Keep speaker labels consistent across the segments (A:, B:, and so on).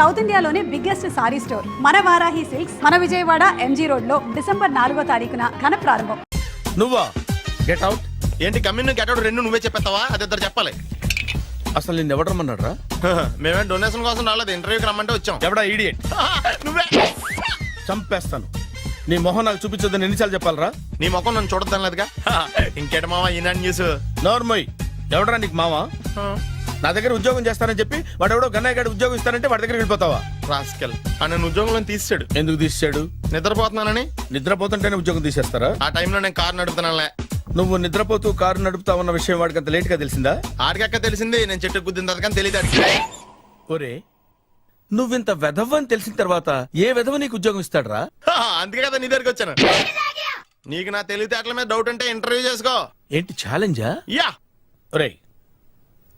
A: South ఇండియాలోనే biggest sorry store మన Varahi silks మన విజయవాడ ఎంజీ రోడ్ లో డిసెంబర్ 4వ తారీఖున ఘన ప్రారంభం.
B: నువ్వా గెట్ అవుట్?
C: ఏంటి కమ్యూన్ గెట్ అవుట్ రెండు నువ్వే చెప్పేస్తావా? అది ఇద్దరు చెప్పాలి.
B: అసలు నిన్ను ఎవడు రమ్మన్నాడు రా?
C: మేమే డొనేషన్ కోసం రాలేదు, ఇంటర్వ్యూకి రమ్మంటే వచ్చాం.
B: ఎవడా ఈడియట్?
C: నువ్వే.
B: చంపేస్తాను. నీ మొహం నాకు చూపించొద్దని ఎన్నిసార్లు చెప్పాలరా?
C: నీ ముఖం నన్ను చూడద్దాం లేదుగా. ఇంకేట మావా ఈనాడు న్యూస్.
B: నోర్మోయ్, ఎవడరా నీకు మావా? నా దగ్గర ఉద్యోగం చేస్తానని చెప్పి వాడు ఎవడో గన్నయ్య గారి ఉద్యోగం ఇస్తానంటే వాడి దగ్గర వెళ్ళిపోతావా?
C: రాస్కెల్ నన్ను ఉద్యోగంలో తీసాడు.
B: ఎందుకు తీసాడు?
C: నిద్రపోతున్నానని.
B: నిద్రపోతుంటేనే ఉద్యోగం తీసేస్తారా?
C: ఆ టైంలో నేను కారు నడుపుతున్నానులే.
B: నువ్వు నిద్రపోతూ కారు నడుపుతావన్న విషయం వాడికి అంత లేట్ గా తెలిసిందా?
C: ఆడికక్క తెలిసింది, నేను చెట్టు గుద్దిన తర్వాత కానీ తెలియదు.
B: ఒరే, నువ్వింత వెధవ్ అని తెలిసిన తర్వాత ఏ వెధవ నీకు ఉద్యోగం ఇస్తాడరా?
C: అందుకే కదా నీ దగ్గరికి వచ్చాను. నీకు నా తెలివితేటల మీద డౌట్ అంటే ఇంటర్వ్యూ చేసుకో.
B: ఏంటి ఛాలెంజా?
C: యా.
B: ఒరే,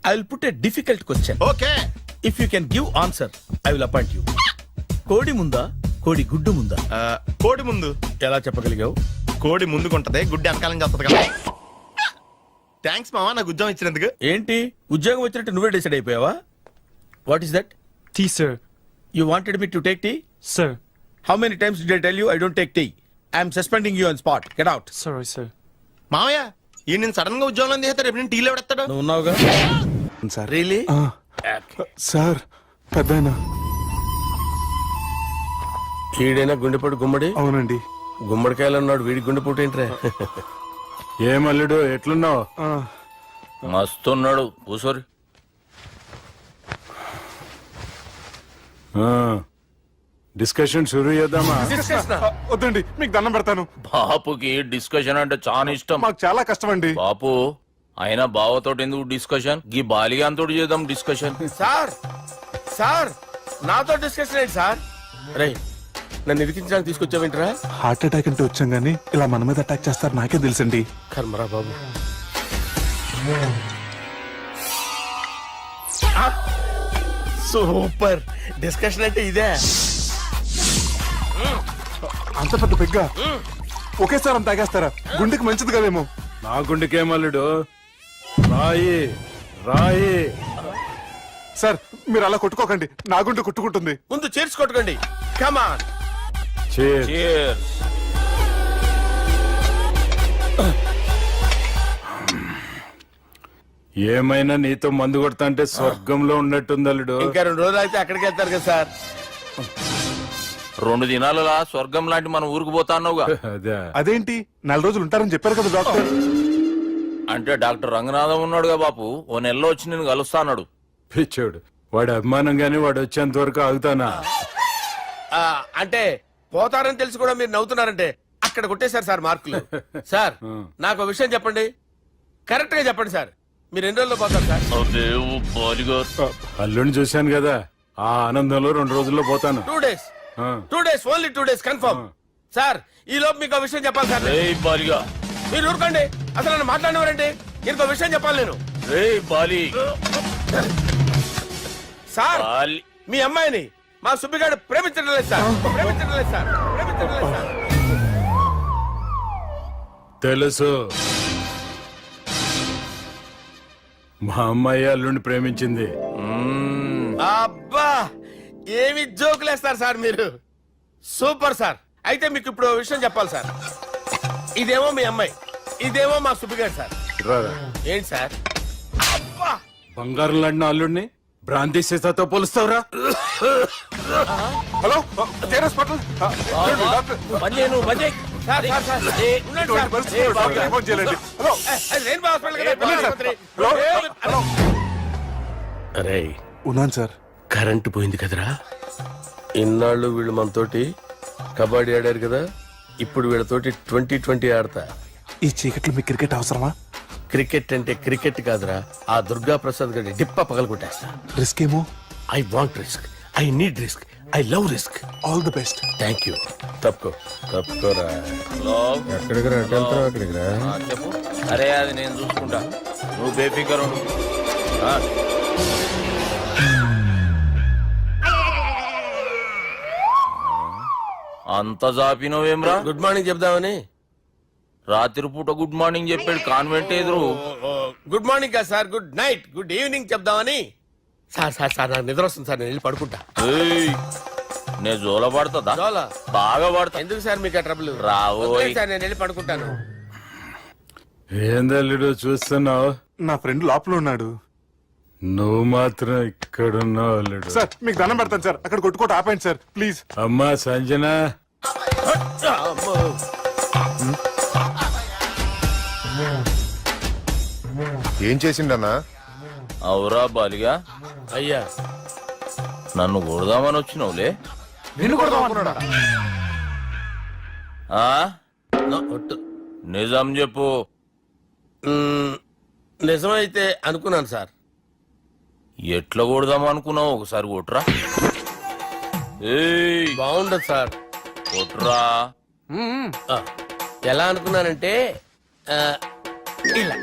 B: I will put a difficult question.
C: Okay.
B: If you can give answer I will appoint you. కోడి ముందా, కోడి గుడ్డు ముందా?
C: కోడి ముందు.
B: ఎలా చెప్పగలిగావు?
C: కోడి ముందుకుంటది, గుడ్డి వెనకాలం చేస్తుంది కదా. థ్యాంక్స్ మావా నాకు ఉద్యోగం ఇచ్చినందుకు.
B: ఏంటి ఉద్యోగం వచ్చినట్టు నువ్వే డిసైడ్ అయిపోయావా? What is that?
D: Tea, sir.
B: You wanted me to take tea?
D: Sir.
B: How many times did I tell you I don't take tea? I am suspending you on spot. Get out.
D: Sorry, sir.
C: మావయ్య ఈ నేను sudden గా ఉద్యోగంలో తీస్తాడు, రేపు నేను టీలో పెడతాడు.
B: నువ్వు ఉన్నావుగా?
E: Sir
B: Really?
E: సార్ పెద్దయినా.
B: ఈడైనా గుండెపోటు గుమ్మడి?
E: అవునండి.
B: గుమ్మడికాయలు అన్నాడు, వీడి గుండెపోటు ఏంట్రా?
E: ఏమల్లుడు ఎట్లున్నావు?
F: మస్తున్నాడు కూసోరి.
E: డిస్కషన్ షురూ చేద్దామా? వద్దండి, మీకు దండం పెడతాను.
F: బాపుకి డిస్కషన్ అంటే చాలా ఇష్టం.
E: మాకు చాలా కష్టం అండి.
F: బాపు అయినా బావతోటి ఎందుకు డిస్కషన్? గీ బాలిగాంతోటి చేద్దాం డిస్కషన్.
B: సార్ సార్ నాతో డిస్కషన్ ఏంటి సార్? రే, నన్ను ఇరికించడానికి తీసుకొచ్చావేంట్రా?
E: హార్ట్ అటాక్ అంటే వచ్చాం గానీ ఇలా మన మీద అటాక్ చేస్తారు నాకే తెలుసండి.
B: కర్మరా బాబు. సూపర్ డిస్కషన్ అంటే ఇదే.
E: అంత పెద్ద పెగ్గ ఒకేసారి అంత తాగేస్తారా? గుండెకి మంచిది కదేమో. నా గుండెకేమల్లుడు రాయి రాయి. సార్ మీరు అలా కొట్టుకోకండి, నా గుండె కొట్టుకుంటుంది.
B: ముందు చేర్చి కొట్టుకోండి. కమాన్.
F: Cheers.
E: ఏమైనా నీతో మందు కొడతా అంటే స్వర్గంలో ఉన్నట్టుంది అల్లుడు.
B: ఇంకా 2 రోజులు అయితే అక్కడికి వెళ్తారు కదా సార్.
F: 2 దినాలలా స్వర్గం లాంటి మన ఊరికి పోతా అన్నావుగా.
E: అదేంటి 4 రోజులు ఉంటారని చెప్పారు కదా డాక్టర్.
F: అంటే డాక్టర్ రంగనాథం ఉన్నాడుగా బాపు, ఓ నెలలో వచ్చి నేను కలుస్తా అన్నాడు.
E: పిచ్చోడు, వాడు అభిమానంగానే వాడు వచ్చేంత వరకు ఆగుతానా?
B: అంటే పోతారని తెలిసి కూడా మీరు నవ్వుతున్నారంటే అక్కడ కొట్టేశారు సార్ మార్కులు. సార్ నాకు ఒక విషయం చెప్పండి, కరెక్ట్ గా చెప్పండి సార్. మీరు ఎన్ని రోజుల్లో పోతారు సార్?
E: అల్లుడిని చూశాను కదా, ఆ ఆనందంలో 2 రోజుల్లో పోతాను.
B: 2 days. 2 days, only 2 days confirm. Sir ఈ లోపు మీకు ఒక విషయం చెప్పాలి సార్.
F: బాలిగా
B: మీరు ఊరుకోండి, అసలు నన్ను మాట్లాడినవారంటే ఇంకో విషయం చెప్పాలి నేను.
F: బాలి
B: సార్ మీ అమ్మాయిని మా సుబ్బిగాడు ప్రేమించడం లేదు సార్. ప్రేమించడం లేదు సార్. ప్రేమించడం లేదు సార్.
E: తెలుసు, మా అమ్మాయి అల్లుడిని ప్రేమించింది.
B: అబ్బా ఏమి జోకులేస్తారు సార్ మీరు. Super sir. అయితే మీకు ఇప్పుడు ఓ విషయం చెప్పాలి సార్. ఇదేమో మీ అమ్మాయి, ఇదేమో మా సుబ్బిగాడు సార్. ఏంటి సార్? అబ్బా
E: బంగారం లాంటి అల్లుడిని బ్రాంతి సీసాతో పోలుస్తావురా? Hello hospital.
B: అరే
E: ఉన్నాను సార్.
B: కరెంటు పోయింది కదరా. ఇన్నాళ్ళు వీళ్ళు మనతోటి కబడ్డీ ఆడారు కదా, ఇప్పుడు వీళ్ళతోటి 2020 ఆడతా.
E: ఈ చీకట్లో మీకు క్రికెట్ అవసరమా?
B: క్రికెట్ అంటే క్రికెట్ కాదురా, ఆ దుర్గా ప్రసాద్ గారి డిప్ప పగల కొట్టేస్తా.
E: రిస్క్ ఏమో.
B: I want risk, I need risk, I love risk.
E: All the best.
B: Thank you. తప్పుకోరా. ఎక్కడికి రా? అక్కడికి రా.
F: చెప్పు. అరే అది నేను చూసుకుంటా, నువ్వు బేఫికర్ ఉండు. అంత జాపినవేమ్రా?
B: గుడ్ మార్నింగ్ చెప్దామని.
F: రాత్రి పూట గుడ్ మార్నింగ్ చెప్పాడు కాన్వెంట్ ఎదురు.
B: గుడ్ మార్నింగ్ కదా sir, good night, good evening చెప్దామని. సార్ నాకు నిద్ర వస్తుంది సార్, నేను వెళ్ళి పడుకుంటా.
F: ఏయ్, నే జోల పడుతుందా?
B: జోలా?
F: బాగా పడుతా.
B: ఎందుకు సార్ మీకు ఆ ట్రబుల్?
F: రావోయ్.
B: వదిలేయ్ సార్, నేను వెళ్ళి పడుకుంటాను.
E: ఏందల్లుడు చూస్తున్నావు?
D: నా ఫ్రెండ్ లోపల ఉన్నాడు.
E: నువ్వు మాత్రం ఇక్కడున్నావు అల్లుడు.
D: సార్ మీకు దండం పెడతాను సార్, అక్కడ కొట్టుకోట ఆపండి సార్ ప్లీజ్.
E: అమ్మా సంజన,
B: అమ్మో.
G: ఏం చేసిండన్నా?
F: అవురా బాలిగా,
B: అయ్యా,
F: నన్ను కొడదామని వచ్చినావులే. ఆ?
B: ఒట్టు.
F: నిజం చెప్పు.
B: నిజమైతే అనుకున్నాను సార్.
F: ఎట్లా కొడదాం అనుకున్నావు? ఒకసారి కొట్రా. ఏయ్,
B: బాగుండదు సార్.
F: కొట్రా.
B: ఆ, ఎలా అనుకున్నానంటే ఆ, ఇలా.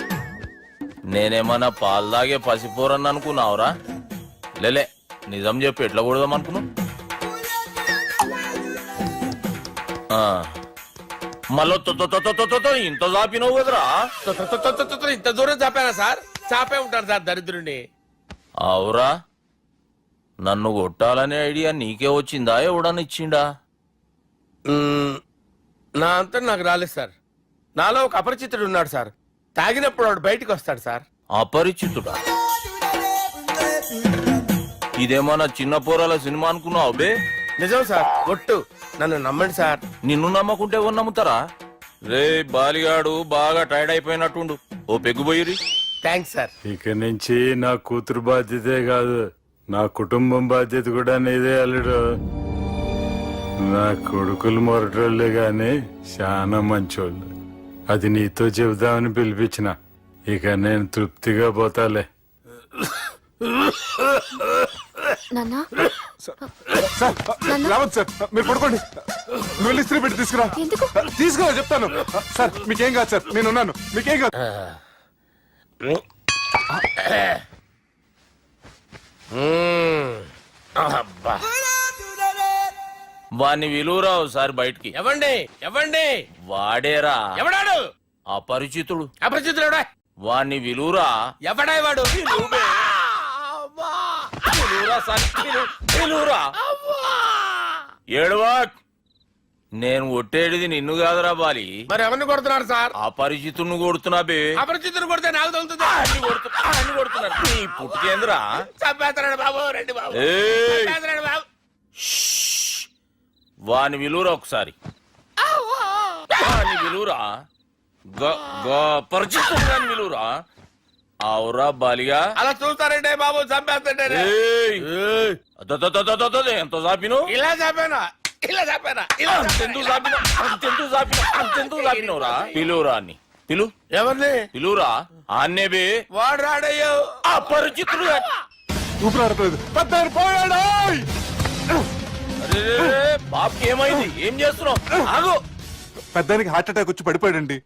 F: నేనేమన్నా పాలు తాగే పసిపోరని అనుకున్నావురా? లేలే, నిజం చెప్పు, ఎట్లా కొడదాం అనుకున్నావు? మళ్ళీ ఇంత చాపినావు కదరా?
B: ఇంత దూరం చాపానా సార్? చాపే ఉంటాను సార్ దరిద్రుడిని.
F: అవురా, నన్ను కొట్టాలనే ఐడియా నీకే వచ్చిందా? ఎవడన్నా ఇచ్చిండా?
B: నా అంతా నాకు రాలేదు సార్. నాలో ఒక అపరిచితుడు ఉన్నాడు సార్. తాగినప్పుడు వాడు బయటికి వస్తాడు సార్.
F: అపరిచితుడా? ఇదేమన్నా చిన్న పోరాల సినిమా అనుకున్నావు బే?
B: నిజం సార్, ఒట్టు. నన్ను నమ్మండి సార్.
F: నిన్ను నమ్మకుంటే ఎవరు నమ్ముతారా? రే బాలిగాడు బాగా టైర్డ్ అయిపోయినట్టుండు, ఓ పెగ్గుబోయిరి.
B: Thanks sir.
E: ఇక నుంచి నా కూతురు బాధ్యతే కాదు, నా కుటుంబం బాధ్యత కూడా నీదే అల్లుడు. నా కొడుకులు మొరటోళ్ళే గాని చాలా మంచోళ్ళు. అది నీతో చెబుదామని పిలిపించిన. ఇక నేను తృప్తిగా పోతాలే.
D: సార్ రావద్దు సార్, మీరు పడుకోండి. నువ్వు వెళ్ళి ఇస్త్రీ పెట్టి తీసుకురా. తీసుకురా చెప్తాను. సార్ మీకేం కాదు సార్, నేను ఉన్నాను, మీకేం కాదు.
B: అబ్బా.
F: వాణ్ణి విలువరా ఒకసారి బయటికి.
B: ఎవండి ఎవండి?
F: వాడేరా
B: ఎవడాడు?
F: అపరిచితుడు.
B: అపరిచితుడు ఎవడా?
F: వాణ్ణి విలువరా.
B: ఎవడా వాడు?
F: విలువరా సార్, విలువరా. ఏడవా, నేను ఒట్టేడిది నిన్ను కాదురా బాలి.
B: మరి ఎవరిని కొడుతున్నారు సార్?
F: అపరిచితుడిని కొడుతున్నా బే.
B: అపరిచితుడు కొడితే నాకు తగులుతుంది.
F: అన్ని కొడుతున్నారు. నీ పుట్టుకేంద్రా?
B: చంపేస్తున్నాడు బాబు, రండి బాబు.
F: ఏయ్,
B: చంపేస్తున్నాడు బాబు.
F: వాని విలువరా ఒకసారి. వాని విలువరా. పరిచితుడు విలువరా. అవురా బాలిగా.
B: అలా చూస్తారంటే బాబు, చంపేస్తాడు.
F: ఏయ్, ఎంత చాపిను?
B: ఇలా చంపానా? ఇలా చంపానా? ఇలా
F: అంతెందుకు చాపిన? అంతెందుకు చాపినవురా? పిలువురా అన్ని. పిలు.
B: ఎవరిని?
F: పిలువురా. ఆన్నే బే.
B: వాడు రాడయ్యో.
F: అపరిచితుడు.
D: ఊపిరాడట్లేదు. పెద్దాయన పోయాడు.
F: బాబుకి ఏమైంది? ఏం చేస్తున్నావు? ఆగు.
D: పెద్దానికి హార్ట్ అటాక్ వచ్చి పడిపోయాడండి.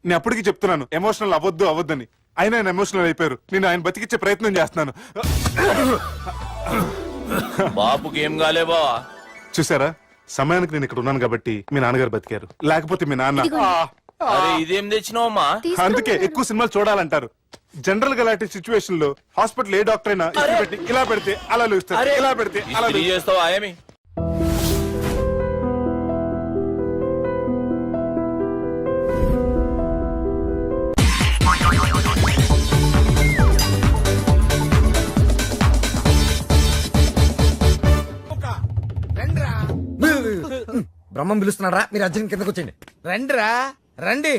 D: నేను అప్పటికి చెప్తున్నాను ఎమోషనల్ అవ్వద్దని. ఆయన ఎమోషనల్ అయిపోయారు. నేను ఆయన బతికిచ్చే ప్రయత్నం చేస్తున్నాను.
F: బాబుకి ఏం కాలే బావా?
D: చూసారా, సమయానికి నేను ఇక్కడ ఉన్నాను కాబట్టి మీ నాన్నగారు బతికారు. లేకపోతే మీ నాన్న.
F: అరే ఇదేం తెచ్చినావమ్మా?
D: అందుకే ఎక్కువ సినిమాలు చూడాలంటారు. జనరల్ గా అలాంటి సిచ్యువేషన్ లో హాస్పిటల్ ఏ డాక్టర్ అయినా ఇస్త్రీ పెట్టి ఇలా పెడితే అలా లూస్తారు, ఇలా పెడితే అలా
F: ఇస్త్రీ చేస్తావా ఏమి?
H: బ్రహ్మం పిలుస్తున్నారా? మీరు అర్జున్ కిందకు వచ్చేయండి.
I: రండిరా రండి,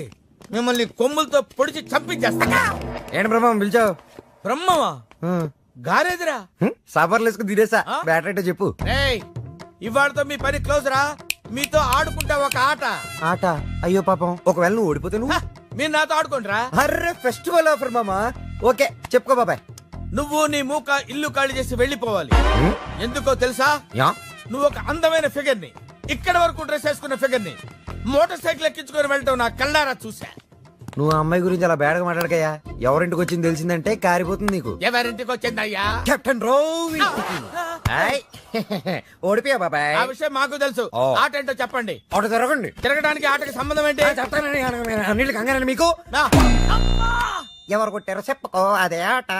I: మిమ్మల్ని కొమ్ములతో పొడిచి చంపించేస్తా.
H: ఏంటి బ్రహ్మం పిలిచావు?
I: బ్రహ్మమా? గారేదిరా.
H: సాఫర్లు వేసుకుని తీరేసా. బ్యాటరీ చెప్పు.
I: రేయ్, ఇవాళతో మీ పని క్లోజ్ రా. మీతో ఆడుకుంటా ఒక ఆట.
H: ఆట? అయ్యో పాపం, ఒకవేళ నువ్వు ఓడిపోతే నువ్వు?
I: మీరు నాతో ఆడుకుంటారా?
H: అర్రే ఫెస్టివల్ ఆఫర్ మామా. ఓకే చెప్పుకో బాబాయ్.
I: నువ్వు నీ మూక ఇల్లు ఖాళీ చేసి వెళ్ళిపోవాలి. ఎందుకో తెలుసా?
H: యా?
I: నువ్వు ఒక అందమైన ఫిగర్ ని, ఇక్కడ వరకు డ్రెస్ వేసుకున్న ఫిగర్ ని మోటార్ సైకిల్ ఎక్కించుకొని వెళ్ళటం నా కళ్ళారా చూసా.
H: నువ్వు ఆ అమ్మాయి గురించి అలా బేడగా మాట్లాడకయ్యా. ఎవరింటికి వచ్చింది తెలిసిందంటే కారిపోతుంది నీకు.
I: ఎవరింటికి వచ్చిందయ్యా?
H: కెప్టెన్ రోవి. ఓడిపోయా బాబాయ్.
I: ఆ విషయం మాకు తెలుసు.
H: ఓ.
I: ఆట ఏంటో చెప్పండి.
H: ఆట జరగండి.
I: తిరగడానికి ఆటకి సంబంధం ఏంటి?
H: చెప్తానండి. అన్నిటికి కంగానండి మీకు.
I: నా.
H: ఎవరు కొట్టారో చెప్పుకో, అదే ఆట.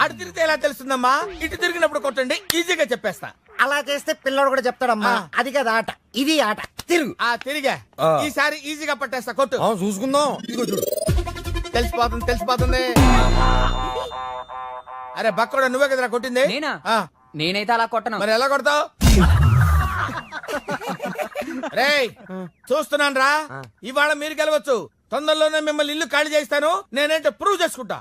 I: అటు తిరిగితే ఎలా తెలుస్తుందమ్మా? ఇటు తిరిగినప్పుడు కొట్టండి, ఈజీగా చెప్పేస్తా.
H: అలా చేస్తే పిల్లడు కూడా చెప్తాడమ్మా. అది కదా ఆట, ఇది ఆట. తిరుగు.
I: ఆ తిరిగా ఈసారి ఈజీగా పట్టేస్తా, కొట్టు.
H: చూసుకుందాం. ఇదిగో చూడు.
I: తెలిసిపోతుంది. అరే బక్కడా, నువ్వే కదరా కొట్టింది?
J: నేనా?
I: ఆ,
J: నేనైతే అలా కొట్టను.
I: మరి ఎలా కొడతావు? రేయ్ చూస్తున్నాను రా, ఇవాళ మీరు గెలవచ్చు. తొందరలోనే మిమ్మల్ని ఇల్లు ఖాళీ చేస్తాను. నేనేంటో ప్రూవ్ చేసుకుంటా.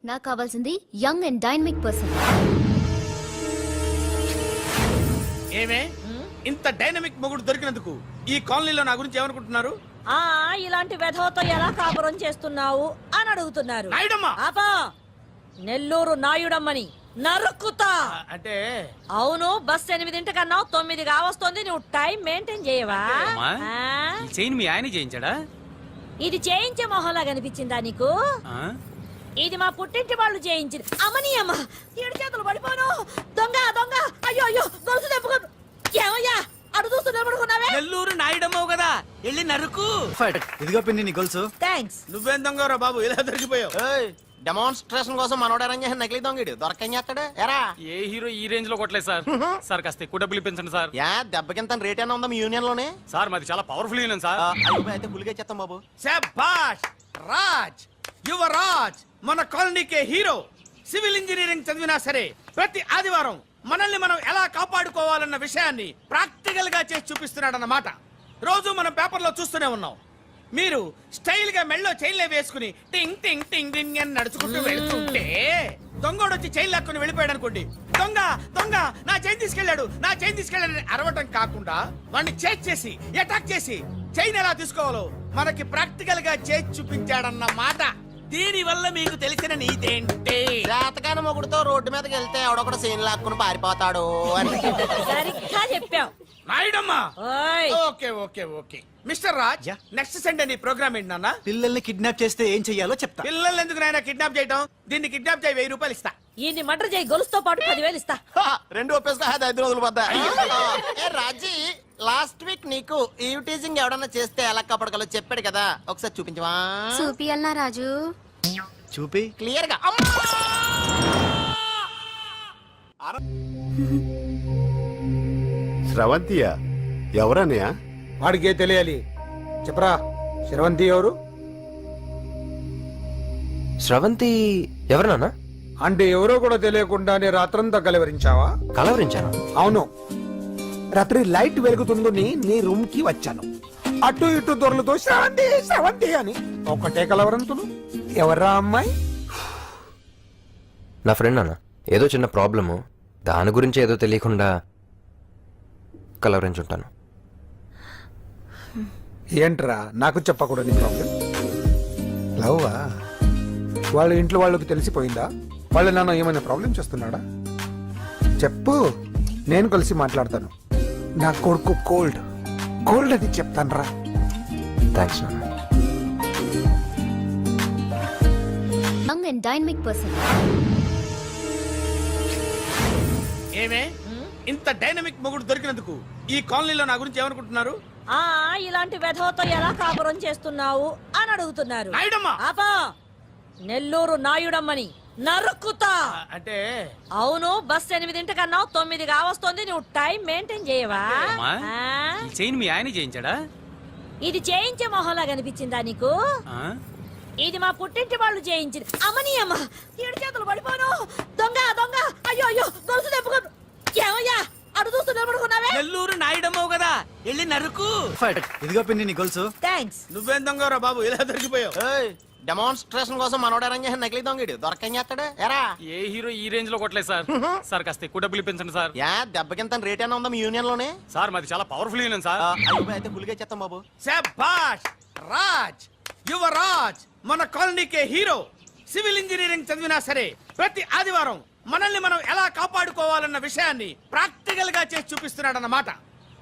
K: నాకు కావాల్సింది యంగ్ అండ్ డైనమిక్ పర్సన్.
I: ఏమే ఇంత డైనమిక్ మొగుడు దొరికినందుకు ఈ కాలనీలో నా గురించి ఏమనుకుంటున్నారు?
J: ఇలాంటి వెధవతో ఎలా కాపురం చేస్తున్నావు అని అడుగుతున్నారు.
I: నాయుడమ్మా!
J: ఆపా! నెల్లూరు నాయుడమ్మని నరుక్కుతా.
I: అంటే
J: అవును, బస్ 8:00 9 కావస్తుంది. నువ్వు టైం మెయింటైన్ చేయవా?
L: చైన్ మీ ఆయన చేయించాడా?
J: ఇది చేయించే మొహంలా కనిపించిందా నీకు? ఇది మా పుట్టింటి వాళ్ళు చేయించింది. అమ్మని అమ్మ, 7 చేతులు పడిపోను. దొంగ దొంగ, అయ్యో అయ్యో, గొలుసు తెప్పుకో. ఏమయ్యా అడు చూస్తూ నిలబడుకున్నావే?
L: నెల్లూరు నాయుడమ్మవు కదా, వెళ్ళి నరుకు.
H: ఇదిగో పిన్ని నీ గొలుసు.
J: థ్యాంక్స్.
I: నువ్వేం దొంగరా బాబు, ఇలా దొరికిపోయావు?
C: డెమాన్స్ట్రేషన్ కోసం మనోడు అరేంజ్ చేసిన నకిలీ దొంగడు దొరకని చేస్తాడు ఎరా.
L: ఏ హీరో ఈ రేంజ్ లో కొట్టలేదు సార్. సార్ కాస్త ఎక్కువ డబ్బులు ఇప్పించండి సార్.
C: యా దెబ్బకింత రేట్ అయినా ఉందా మీ యూనియన్ లోనే?
L: సార్ మాది చాలా పవర్ఫుల్ యూనియన్ సార్.
C: అయితే గులిగా చేస్తాం బాబు.
I: శభాష్ రాజ్, యువరాజ్, మన కాలనీకే హీరో. సివిల్ ఇంజనీరింగ్ చదివినా సరే ప్రతి ఆదివారం మనల్ని మనం ఎలా కాపాడుకోవాలన్న విషయాన్ని ప్రాక్టికల్ గా చేసి చూపిస్తున్నాడన్నమాట. రోజు మనం పేపర్లో చూస్తూనే ఉన్నాం. మీరు స్టైల్ గా మెళ్ళో చైన్లే వేసుకుని టింగ్ టింగ్ టింగ్ టింగ్ అని నడుచుకుంటూ వెళ్తుంటే దొంగోడు వచ్చి చైన్ లాక్కుని వెళ్ళిపోయాడు అనుకోండి. దొంగ దొంగ, నా చైన్ తీసుకెళ్లాడు, నా చైన్ తీసుకెళ్లాడు అరవటం కాకుండా వాడిని చేజ్ చేసి అటాక్ చేసి చైన్ ఎలా తీసుకోవాలో మనకి ప్రాక్టికల్ గా చేసి చూపించాడన్నమాట. దీని వల్ల మీకు తెలిసిన నీతేంటి?
C: జాతకాన మొగుడుతో రోడ్డు మీదకి వెళ్తే ఎవడొకడు సీన్ లాక్కుని పారిపోతాడు అని.
J: సరిగ్గా చెప్పావు
I: నాయుడమ్మా.
J: ఓయ్.
I: Okay okay okay mister Raj, next Sunday నీ ప్రోగ్రామ్ ఏంటి నాన్న?
H: పిల్లల్ని కిడ్నాప్ చేస్తే ఏం చెయ్యాలో చెప్తా.
I: పిల్లల్ని ఎందుకు నాయన కిడ్నాప్ చేయటం? దీన్ని కిడ్నాప్ చేయి, 1000 రూపాయలు ఇస్తా.
J: ఈయన్ని మర్డర్ చేయి, గొలుసుతో పాటు 10,000 ఇస్తా.
C: రెండు ఒప్పేసుకో, 5 రోజులు పడ్డా. ఏ రాజీ, లాస్ట్ వీక్ నీకు ఈ టీజింగ్ ఎవడన్నా చేస్తే ఎలా కాపాడగలో చెప్పాడు కదా, ఒకసారి చూపించవా?
K: చూపియల్నా రాజు?
H: చూపి.
C: క్లియర్ గా.
G: స్రవంతియా? ఎవరన్నయ్యా?
H: వాడికే తెలియాలి. చెప్పరా, శ్రవంతి ఎవరు?
L: స్రవంతి ఎవరు నాన్న?
H: అంటే ఎవరో కూడా తెలియకుండానే రాత్రంతా కలవరించావా?
L: కలవరించాను.
H: అవును, రాత్రి లైట్ వెలుగుతుందని నీ రూమ్ కి వచ్చాను. అటు ఇటు దొరలతో శ్రవంతి శ్రవంతి అని ఒకటే కలవరంతులు. ఎవర్రా అమ్మాయి?
L: నా ఫ్రెండ్ అన్న, ఏదో చిన్న ప్రాబ్లము, దాని గురించి ఏదో తెలియకుండా కలవరించుంటాను.
H: ఏంట్రా నాకు చెప్పకూడని ప్రాబ్లం? లవ్వా? వాళ్ళ ఇంట్లో వాళ్ళకి తెలిసిపోయిందా? వాళ్ళ నాన్న ఏమైనా ప్రాబ్లం చేస్తున్నాడా? చెప్పు, నేను కలిసి మాట్లాడతాను. నా కొడుకు కోల్డ్ కోల్డ్ అని చెప్తాను రా.
L: థ్యాంక్స్ నాన్న.
K: Young and dynamic person.
I: ఏమే ఇంత డైనమిక్ మొగుడు దొరికినందుకు ఈ కాలనీలో నా గురించి ఏమనుకుంటున్నారు?
J: ఇలాంటి వెధవతో ఎలా కాపురం చేస్తున్నావు అని అడుగుతున్నారు.
I: నాయుడమ్మా!
J: ఆపా! నెల్లూరు నాయుడమ్మని నరుక్కుతా.
I: అంటే
J: అవును, బస్ 8:00 9 కావస్తుంది. నువ్వు టైం మెయింటైన్ చేయవా?
L: చైన్ మీ ఆయన చేయించాడా?
J: ఇది చేయించే మొహంలా కనిపించిందా నీకు? ఇది మా పుట్టింటి వాళ్ళు చేయించింది. అమ్మని అమ్మ, 7 చేతులు పడిపోను. దొంగ దొంగ, అయ్యో అయ్యో, గొలుసు తెప్పుకో. ఏమయ్యా అడు చూస్తూ నిలబడుకున్నావే?
L: నెల్లూరు నాయుడమ్మవు కదా, వెళ్ళి నరుకు.
H: ఇదిగో పిన్ని నీ గొలుసు.
J: థ్యాంక్స్.
I: నువ్వేం దొంగరా బాబు, ఇలా దొరికిపోయావు?
C: డెమాన్స్ట్రేషన్ కోసం మనోడు అరేంజ్ చేసిన నకిలీ దొంగడు దొరకని చేస్తాడు ఎరా.
L: ఏ హీరో ఈ రేంజ్ లో కొట్టలేదు సార్. సార్ కాస్త ఎక్కువ డబ్బులు ఇప్పించండి సార్.
C: యా దెబ్బకింత రేట్ అయినా ఉందా మీ యూనియన్ లోనే?
L: సార్ మాది చాలా పవర్ఫుల్ యూనియన్ సార్.
C: అయితే గులిగా చేస్తాం బాబు.
I: శభాష్ రాజ్, యువరాజ్, మన కాలనీకే హీరో. సివిల్ ఇంజనీరింగ్ చదివినా సరే ప్రతి ఆదివారం మనల్ని మనం ఎలా కాపాడుకోవాలన్న విషయాన్ని ప్రాక్టికల్ గా చేసి చూపిస్తున్నాడన్నమాట.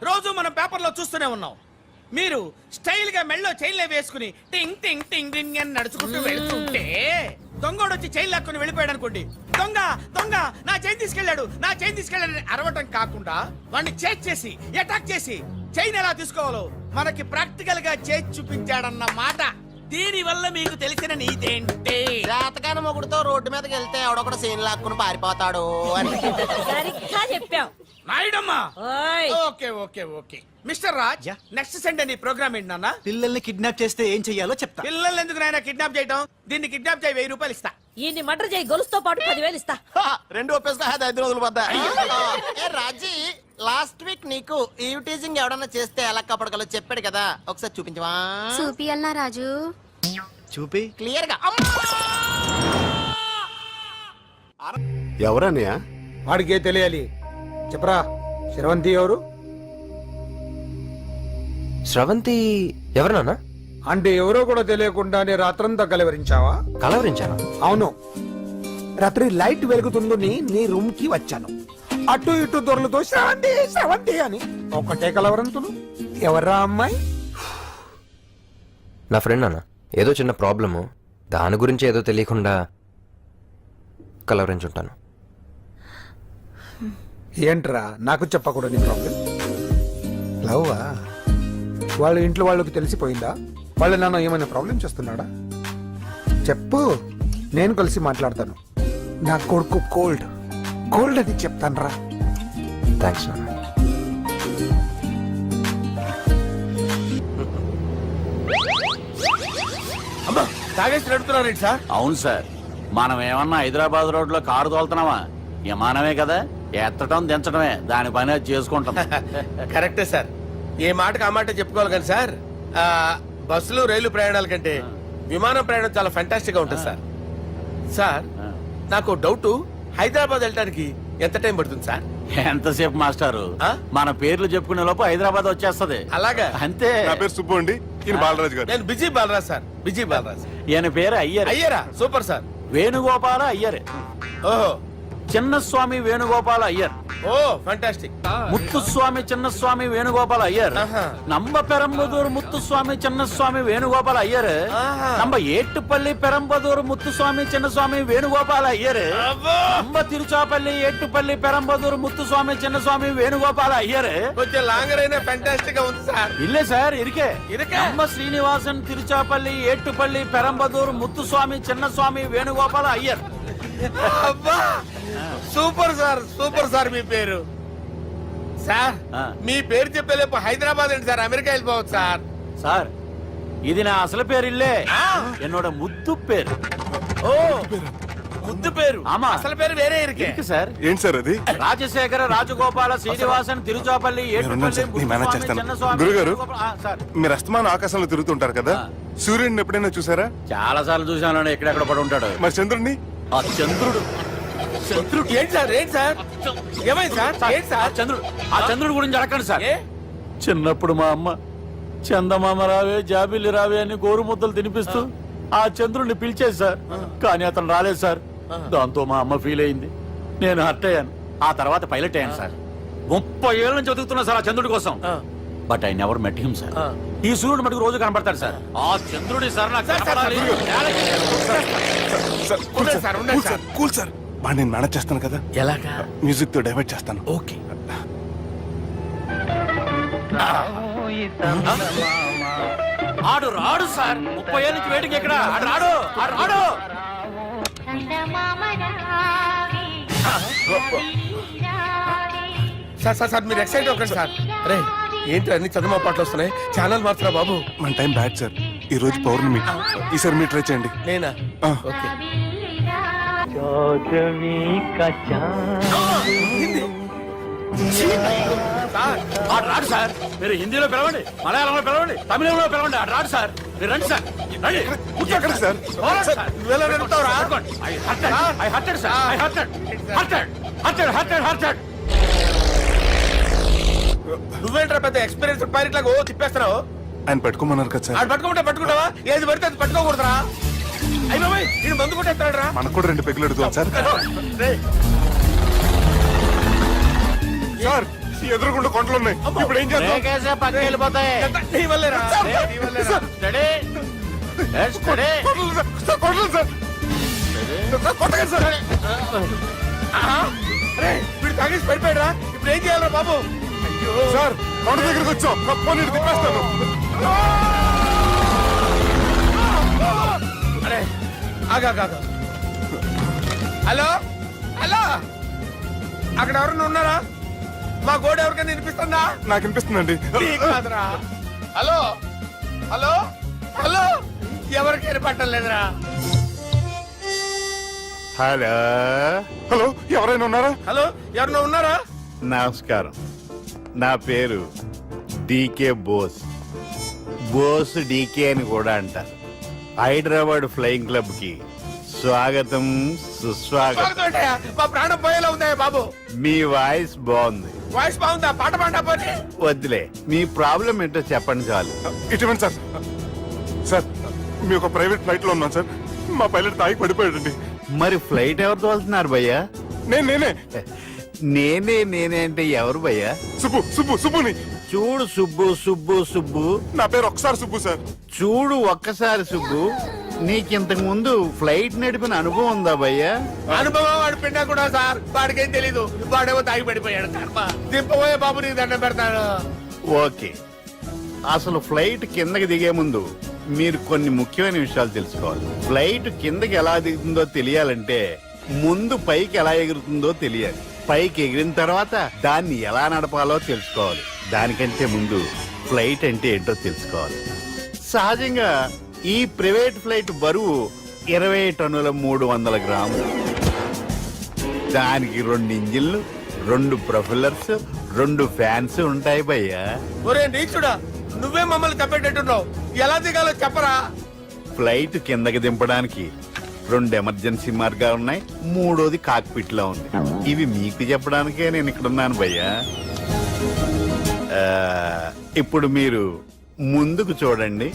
I: రోజు మనం పేపర్లో చూస్తూనే ఉన్నాం. మీరు స్టైల్ గా మెళ్ళో చైన్లే వేసుకుని టింగ్ టింగ్ టింగ్ టింగ్ అని నడుచుకుంటూ వెళ్తుంటే దొంగోడు వచ్చి చైన్ లాక్కుని వెళ్ళిపోయాడు అనుకోండి. దొంగ దొంగ నా చైన్ తీసుకెళ్ళాడు, నా చైన్ తీసుకెళ్ళాడు అరవటం కాకుండా వాడిని చేజ్ చేసి అటాక్ చేసి చైన్ ఎలా తీసుకోవాలో మనకి ప్రాక్టికల్ గా చేసి చూపించాడన్న మాట. దీని వల్ల మీకు తెలిసిన నీతేంటి?
C: జాతకాన మొగుడుతో రోడ్డు మీదకి వెళ్తే ఎవడొకడు సీన్ లాక్కుని పారిపోతాడు అని.
J: సరిగ్గా చెప్పావు.
I: నాయుడమ్మా.
J: ఓయ్
I: okay okay okay mister Raj, next Sunday నీ ప్రోగ్రామ్ ఏంటి నాన్న?
C: పిల్లల్ని కిడ్నాప్ చేస్తే ఏం చెయ్యాలో చెప్తా.
I: పిల్లలు ఎందుకు నాయన కిడ్నాప్ చేయటం? దీన్ని కిడ్నాప్ చేయి, 1000 రూపాయలు ఇస్తా.
J: ఈయన్ని మటర్ చేయి, గొలుసుతో పాటు 10,000 ఇస్తా.
C: రెండు ఒప్పేసుకో, 5 రోజులు పడ్డా. ఏ రాజీ, లాస్ట్ వీక్ నీకు ఈ టీజింగ్ ఎవడన్నా చేస్తే ఎలా కాపాడగలో చెప్పాడు కదా, ఒకసారి చూపించవా?
K: చూపియల్నా రాజు?
C: చూపి క్లియర్ గా.
G: ఎవరన్నయ్య?
H: వాడికే తెలియాలి. చెప్పరా, శ్రవంతి ఎవరు?
L: స్రవంతి ఎవరు నాన్న?
H: అంటే ఎవరో కూడా తెలియకుండానే రాత్రంతా కలవరించావా?
L: కలవరించానా?
H: అవును, రాత్రి లైట్ వెలుగుతుందని నీ రూమ్ కి వచ్చాను. అటు ఇటు దొరలతో శ్రవంతి శ్రవంతి అని ఒకటే కలవరంతులు. ఎవర్రా అమ్మాయి?
L: నా ఫ్రెండ్ నాన్న, ఏదో చిన్న ప్రాబ్లము, దాని గురించి ఏదో తెలియకుండా కలవరించుంటాను.
H: ఏంట్రా నాకు చెప్పకూడదు నీ ప్రాబ్లం? లవ్వా? వాళ్ళ ఇంట్లో వాళ్ళకి తెలిసిపోయిందా? వాళ్ళ నాన్న ఏమైనా ప్రాబ్లం చేస్తున్నాడా? చెప్పు, నేను కలిసి మాట్లాడతాను. నా కొడుకు కోల్డ్ కోల్డ్ అని చెప్తాను రా.
L: థ్యాంక్స్ నాన్న.
B: అమ్మా తాగేసి నడుపుతున్నారేంటి సార్?
F: అవును సార్, మనం ఏమన్నా హైదరాబాద్ రోడ్ లో కారు తోలుతున్నావా? విమానమే కదా, ఎత్తడం దించడమే దాని పని అది చేసుకుంటాం.
B: కరెక్టే సార్, ఏ మాటకు ఆ మాట చెప్పుకోవాలి కానీ సార్, బస్సులు రైలు ప్రయాణాల కంటే విమానం ప్రయాణం చాలా ఫెంటాస్టిక్ గా ఉంటుంది సార్. సార్ నాకు డౌట్, హైదరాబాద్ వెళ్ళడానికి ఎంత టైం పడుతుంది సార్?
F: ఎంతసేపు మాస్టారు,
B: ఆ?
F: మన పేర్లు చెప్పుకునే లోపు హైదరాబాద్ వచ్చేస్తది.
B: అలాగా?
F: అంతే.
D: నా పేరు సుబ్బు అండి, ఈయన బాలరాజు గారు.
B: నేను busy Balaraj sir, busy Balaraj.
F: ఈయన పేరు అయ్యర్.
B: అయ్యరా, సూపర్ సార్.
F: వేణుగోపాల అయ్యర్.
B: ఓహో,
F: చిన్నస్వామి వేణుగోపాల అయ్యర్.
B: Oh fantastic.
F: ముత్తుస్వామి చిన్నస్వామి వేణుగోపాల అయ్యర్.
B: ఆహా.
F: నంబ పెరంబదూరు ముత్తుస్వామి చిన్నస్వామి వేణుగోపాల అయ్యర్.
B: ఆహా.
F: నంబ ఏట్టుపల్లి పెరంబదూరు ముత్తుస్వామి చిన్నస్వామి వేణుగోపాల అయ్యర్.
B: అబ్బో,
F: నంబ తిరుచాపల్లి ఏట్టుపల్లి పెరంబదూరు ముత్తుస్వామి చిన్నస్వామి వేణుగోపాల అయ్యర్.
B: కొంచెం లాంగర్ అయినా ఫెంటాస్టిక్ గా ఉంది సార్.
F: ఇల్లే సార్, ఇరికే.
B: ఇరికే?
F: నంబ శ్రీనివాసన్ తిరుచాపల్లి ఏట్టుపల్లి పెరంబదూరు ముత్తుస్వామి చిన్నస్వామి వేణుగోపాల అయ్యర్.
B: అబ్బా సూపర్ సార్, సూపర్ సార్. మీ పేరు సార్,
F: ఆ.
B: మీ పేరు చెప్పేలేపు హైదరాబాద్ ఏంటి సార్, అమెరికా వెళ్ళిపోవచ్చు సార్.
F: సార్ ఇది నా అసలు పేరు ఇల్లే, ఎన్నోడ ముద్దు పేరు.
B: ఓ ముద్దు పేరు.
F: ఆమా.
B: అసలు పేరు వేరే ఇరికే.
F: ఇరికి సార్.
D: ఏంటి సార్ అది?
F: రాజశేఖర రాజగోపాల శ్రీనివాసన్ తిరుచాపల్లి
D: మీరున్నారు సార్, నేను మేనేజ్ చేస్తాను. గురుగారు, మీరు అస్తమానం ఆకాశంలో తిరుగుతుంటారు కదా, సూర్యుడిని ఎప్పుడైనా చూసారా?
F: చాలా సార్లు చూసాను, ఎక్కడెక్కడ పడి ఉంటాడు.
D: మరి చంద్రుడిని?
F: ఆ చంద్రుడు.
B: చంద్రుడు ఏంటి సార్, ఏంటి సార్, ఏమైంది సార్, ఏంటి సార్?
F: చంద్రుడు, ఆ చంద్రుడు గురించి అడగండి సార్.
B: ఏ?
F: చిన్నప్పుడు మా అమ్మ చందమామ రావే జాబిల్లి రావే అని గోరు ముద్దలు తినిపిస్తూ ఆ చంద్రుడిని పిలిచేది సార్, కానీ అతను రాలేదు సార్. దాంతో మా అమ్మ ఫీల్ అయింది, నేను హర్ట్ అయ్యాను. ఆ తర్వాత పైలట్ అయ్యాను సార్. 30 ఏళ్ళ నుంచి చదువుతున్నా సార్ ఆ చంద్రుడి కోసం. But I never met him sir. ఈ సూర్యుడు మటుకు రోజు కనపడతాడు సార్. ఆ చంద్రుడి సార్ నాకు కనపడాలి.
D: Sir, cool sir, cool sir, cool sir. బాగా నేను మేనేజ్ చేస్తాను కదా,
B: ఎలాగా?
D: మ్యూజిక్ తో డైవర్ట్ చేస్తాను.
B: ఓకే.
F: ఆడు రాడు సార్, 30 ఏళ్ళ నుంచి వేటికి ఎక్కడ ఆడు రాడు, ఆడు రాడు.
B: సార్ సార్ సార్ మీరు ఎక్సైట్ అవ్వకండి సార్. అరే ఏంటి అన్ని చదువు పాటలు వస్తున్నాయి, ఛానల్ మార్చరా బాబు.
D: మన టైం బ్యాడ్ సార్, ఈ రోజు పౌర్ణమి, ఈసారి మీరు ట్రై చేయండి.
B: నేనా?
D: ఆ.
B: ఓకే.
F: సార్ ఆడు రాడు సార్, మీరు హిందీలో పిలవండి, మలయాళంలో పిలవండి, తమిళంలో పిలవండి, ఆడు రాడు సార్. మీరు రండి సార్, రండి.
D: ఎక్కడికి సార్?
F: పోరాడు సార్.
B: నువ్వెలా నడుపుతావురా?
F: I hurted, sir. I hurted.
B: నువ్వేంట్రా పెద్ద ఎక్స్పీరియన్స్ పైరెట్ లాగా ఓ తిప్పేస్తున్నావు?
D: ఆయన పెట్టుకోమన్నారు కదా సార్.
B: ఆడు పట్టుకుంటా పట్టుకుంటావా? ఏది పడితే అది పట్టుకోకూడదురా. అయ్యి బాబాయ్, నేను మందు కొట్టేస్తాడు రా.
D: మనకు కూడా 2 పెగ్గులు అడుగుతాం సార్. సార్ ఎదురుకుండా కొండలు ఉన్నాయి ఇప్పుడు ఏం చేద్దాం
C: బ్రేకేసే పక్కకి వెళ్ళిపోతాయి
B: నీ వల్లేరా
D: సార్,
B: నీ వల్లేరా
D: sir.
C: Study study
D: Kondalu sir, sir, Kondalu sir. Sir, కొట్టకండి సార్.
B: అరే వీడు తాగేసి పడిపోయాడా ఇప్పుడు ఏం చేయాలరా బాబు అయ్యో
D: సార్ కొండ దగ్గరికి వచ్చాం పోనీ ఇటు తిప్పేస్తాను
B: అరే ఆగా హలో హలో అక్కడ ఎవరన్నా ఉన్నారా మా గోడ ఎవరికైనా వినిపిస్తుందా
D: నాకు అనిపిస్తుందండి
B: నీకు కాదురా హలో హలో హలో ఎవరికి ఏర్పట్టలేదురా
G: హలో
D: హలో ఎవరైనా ఉన్నారా
B: హలో ఎవరన్నా ఉన్నారా
G: నమస్కారం నా పేరు డీకే బోస్ బోస్ డీకే అని కూడా అంటారు హైదరాబాద్ ఫ్లయింగ్ క్లబ్ కి స్వాగతం సుస్వాగతం
B: స్వాగతం ఏంటయ్యా? మా ప్రాణం పోయేలా ఉందా బాబు
G: మీ వాయిస్ బాగుంది
B: వాయిస్ బాగుందా పాట పాడా పోనీ
G: వద్దులే మీ ప్రాబ్లం ఏంటో చెప్పండి చాలు
D: ఇటువంటి సార్ సార్ మీ ఒక ప్రైవేట్ ఫ్లైట్ లో ఉన్నాం సార్ మా పైలట్ తాగి పడిపోయాడండి
G: మరి ఫ్లైట్ ఎవరు తోలుతున్నారు భయ్యా
D: నేనే
G: నేనే అంటే ఎవరు భయ్యా
D: సుబ్బుని
G: చూడు సుబ్బు సుబ్బు సుబ్బు
D: నా పేరు ఒకసారి సుబ్బు సార్
G: చూడు ఒక్కసారి సుబ్బు నీకింతకు ముందు ఫ్లైట్ నడిపిన అనుభవం ఉందా భయ్యా
B: అనుభవం వాడు పిండా కూడా సార్ వాడికేం తెలీదు వాడేమో తాగి పడిపోయాడు కర్మ దింపబోయే బాబు నీకు దండం పెడతాను
G: ఓకే అసలు ఫ్లైట్ కిందకి దిగే ముందు మీరు కొన్ని ముఖ్యమైన విషయాలు తెలుసుకోవాలి ఫ్లైట్ కిందకి ఎలా దిగుతుందో తెలియాలంటే ముందు పైకి ఎలా ఎగురుతుందో తెలియాలి పైకి ఎగిరిన తర్వాత దాన్ని ఎలా నడపాలో తెలుసుకోవాలి దానికంటే ముందు ఫ్లైట్ అంటే ఏంటో తెలుసుకోవాలి సహజంగా ఈ ప్రైవేట్ ఫ్లైట్ బరువు 20 టన్నుల 300 గ్రాములు దానికి 2 ఇంజిన్లు 2 ప్రొఫెల్లర్స్ 2 ఫ్యాన్స్ ఉంటాయి భయ్యా
B: ఒరే నీచుడా నువ్వే మమ్మల్ని తప్పేటట్టున్నావు ఎలా దిగాలో చెప్పరా
G: ఫ్లైట్ కిందకి దింపడానికి 2 ఎమర్జెన్సీ మార్గాలు ఉన్నాయి 3వది కాక్పిట్ లో ఉంది ఇవి మీకు చెప్పడానికే నేను ఇక్కడ ఉన్నాను భయ్యా ఇప్పుడు మీరు ముందుకు చూడండి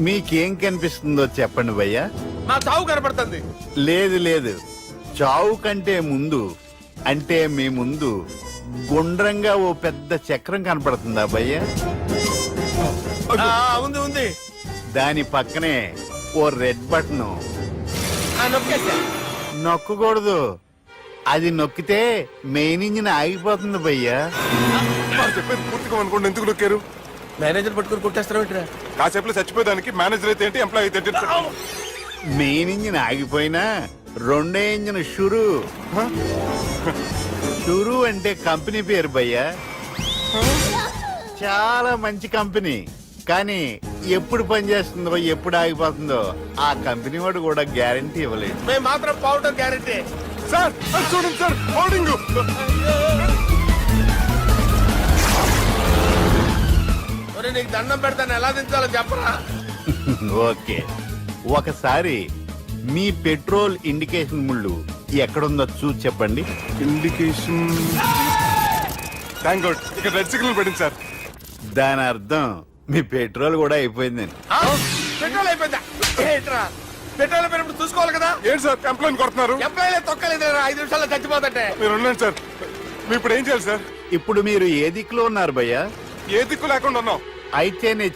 G: మీకేం కనిపిస్తుందో చెప్పండి భయ్యా
B: నా చావు కనపడుతుంది
G: లేదు చావు కంటే ముందు అంటే మీ ముందు గుండ్రంగా ఓ పెద్ద చక్రం కనపడుతుందా భయ్యా
B: ఉంది
G: దాని పక్కనే ఓ రెడ్ బటన్
B: నొక్కేసా
G: నొక్కకూడదు అది నొక్కితే మెయిన్ ఇంజిన్ ఆగిపోతుంది భయ్యా
D: చెప్పేది పూర్తిగా అనుకోండి ఎందుకు నొక్కారు
B: మేనేజర్ పట్టుకుని కొట్టేస్తారా
D: కాసేపులో చచ్చిపోయేదానికి మేనేజర్ అయితే ఏంటి ఎంప్లాయ్ అయితే ఏంటి?
G: మెయిన్ ఇంజిన్ ఆగిపోయినా రెండో ఇంజిన్ షురు అంటే కంపెనీ పేరు భయ్యా చాలా మంచి కంపెనీ కానీ ఎప్పుడు పనిచేస్తుందో ఎప్పుడు ఆగిపోతుందో ఆ కంపెనీ వాడు కూడా గ్యారంటీ ఇవ్వలేదు
B: మేము మాత్రం పౌడర్ గ్యారెంటీ
D: సార్ అది చూడండి సార్ హోర్డింగ్
B: ఒరే నీకు దండం పెడతాను ఎలా దించాలో చెప్పరా
G: ఓకే ఒకసారి మీ పెట్రోల్ ఇండికేషన్ ముళ్ళు ఎక్కడుందో చూసి చెప్పండి
D: ఇండికేషన్ థ్యాంక్ గాడ్ ఇక్కడ రెడ్ సిగ్నల్ పడింది సార్
G: దాని అర్థం మీ పెట్రోల్ కూడా అయిపోయిందని
B: పెట్రోల్ అయిపోయిందా ఏంట్రా పెట్రోల్ అయిపోయినప్పుడు చూసుకోవాలి కదా
D: ఏంటి సార్ ఎంప్లాయ్ కొడుతున్నారు
B: ఎంప్లాయీలే తొక్కలేదు 5 నిమిషాల్లో చచ్చిపోతుంటే
D: మీరు ఉండండి సార్ మీరు ఇప్పుడు ఏం చేయాలి సార్
G: ఇప్పుడు మీరు ఏ దిక్కులో ఉన్నారు భయ్యా
D: ఏ దిక్కు లేకుండా ఉన్నాం
G: అయితే నేను